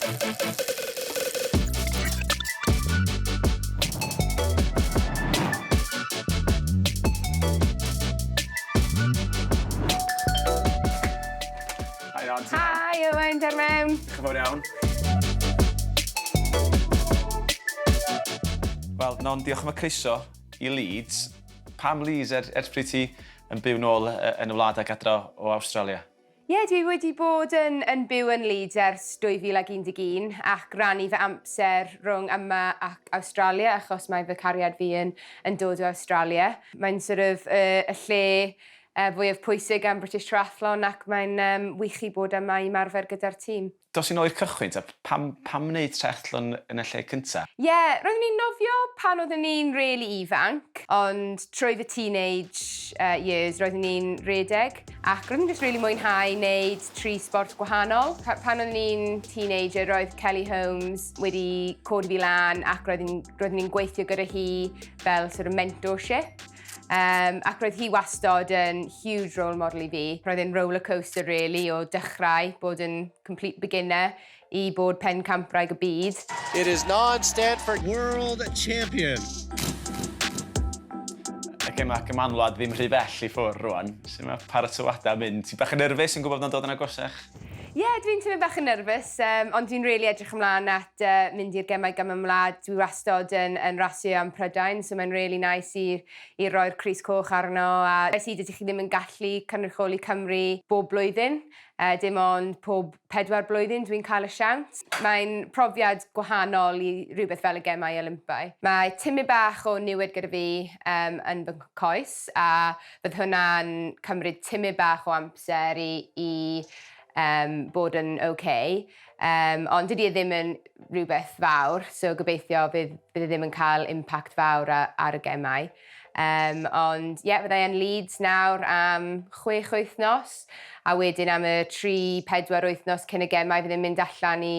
Hi, Owain, der mewn. Diolch yn fawr iawn. Wel, Non, diolch am y croeso i Leeds. Pam Leeds ers pryd ti yn byw nôl yn y wlad ag adro o Awstralia? Ie, dwi wedi bod yn byw yn Leeds ers 2011 ac rannu fy amser rhwng yma ac Awstralia achos mae fy cariad fi yn dod o Awstralia. Mae'n sort of y lle fwyaf pwysig am British Triathlon ac mae'n wych i bod yma i marfer gyda'r tîm. Dos i nôl i'r cychwyn, pam wneud triathlon yn y lle cyntaf? Ie, roeddwn ni'n nofio pan oeddwn ni'n really ifanc, ond trwy fy teenage years roeddwn ni'n redeg ac roeddwn ni'n just really mwynhau wneud 3 sport gwahanol. Pan oeddwn ni'n teenager roedd Kelly Holmes wedi codi fi lan ac roeddwn ni'n gweithio gyda hi fel sort of mentorship. Ac roedd hi wastad yn huge role model i fi. Roedd e'n roller coaster really o dechrau bod yn complete beginner i bod pen campraig y byd. It is Non Stanford World Champion. Y Ngemau'r Gymanwlad ddim rhy bell i ffwrdd rwan. Sut mae paratoadau mynd? Ti'n bach yn nerfus yn gwybod na'n dod yn agosach? Ie, dwi'n teimlo bach yn nerfus, ond dwi'n really edrych ymlaen at mynd i'r Ngemau'r Gymanwlad. Dwi wastad yn rasio am Prydain, so mae'n really nice i roi'r crys coch arno. A sydd ydych chi ddim yn gallu cynrychioli Cymru bob blwyddyn, dim ond pob 4 blwyddyn dwi'n cael y siawns. Mae'n profiad gwahanol i rhywbeth fel y Gemau Olympaidd. Mae timau bach o newid gyda fi yn fy coes, a bydd hwnna'n cymryd timau bach o amser i bod yn okay. Ond dydy e ddim yn rhywbeth fawr, so gobeithio bydd e ddim yn cael impact fawr ar y gemau. Ond ie, byddai yn Leeds nawr am 6 wythnos, a wedyn am y 3-4 wythnos cyn y gemau byddai'n mynd allan i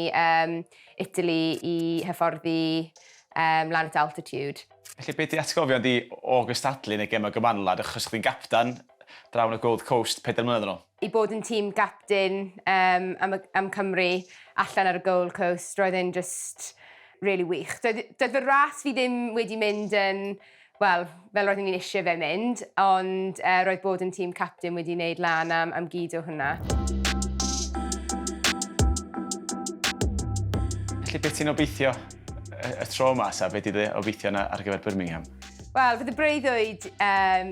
Italy i hyfforddi lan at altitude. Felly beth di atgofion di o gystadlu yn y Ngemau'r Gymanwlad achos chdi'n gapdan draw yn y Gold Coast 4 mlynedd yn ôl? I bod yn tîm captain am Cymru allan ar y Gold Coast, roedd e'n just really wych. Doedd fy ras fi ddim wedi mynd yn, wel, fel roedd ni'n eisiau fe mynd, ond roedd bod yn tîm captain wedi wneud lan am gyd o hwnna. Felly beth ti'n obeithio y tro yma, sa beth ydy obeithio ar gyfer Birmingham? Wel, fydd y breuddwyd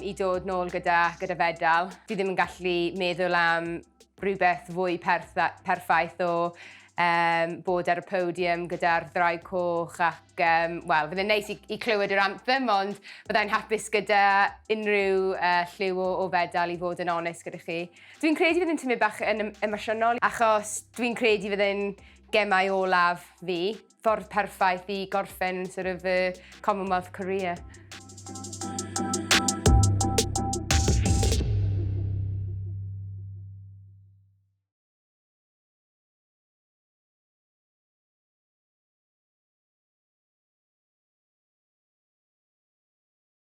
i dod nôl gyda fedal. Fi ddim yn gallu meddwl am rhywbeth fwy perffaith o bod ar y podium gyda'r ddraig coch ac, wel, fydd e'n neis i clywed yr anthem, ond byddai'n hapus gyda unrhyw lliw o fedal i fod yn onest gyda chi. Dwi'n credu fydd e'n tymau bach yn emosiynol, achos dwi'n credu fydd e'n gemau olaf fi, ffordd perffaith i gorffen sort of y Commonwealth career.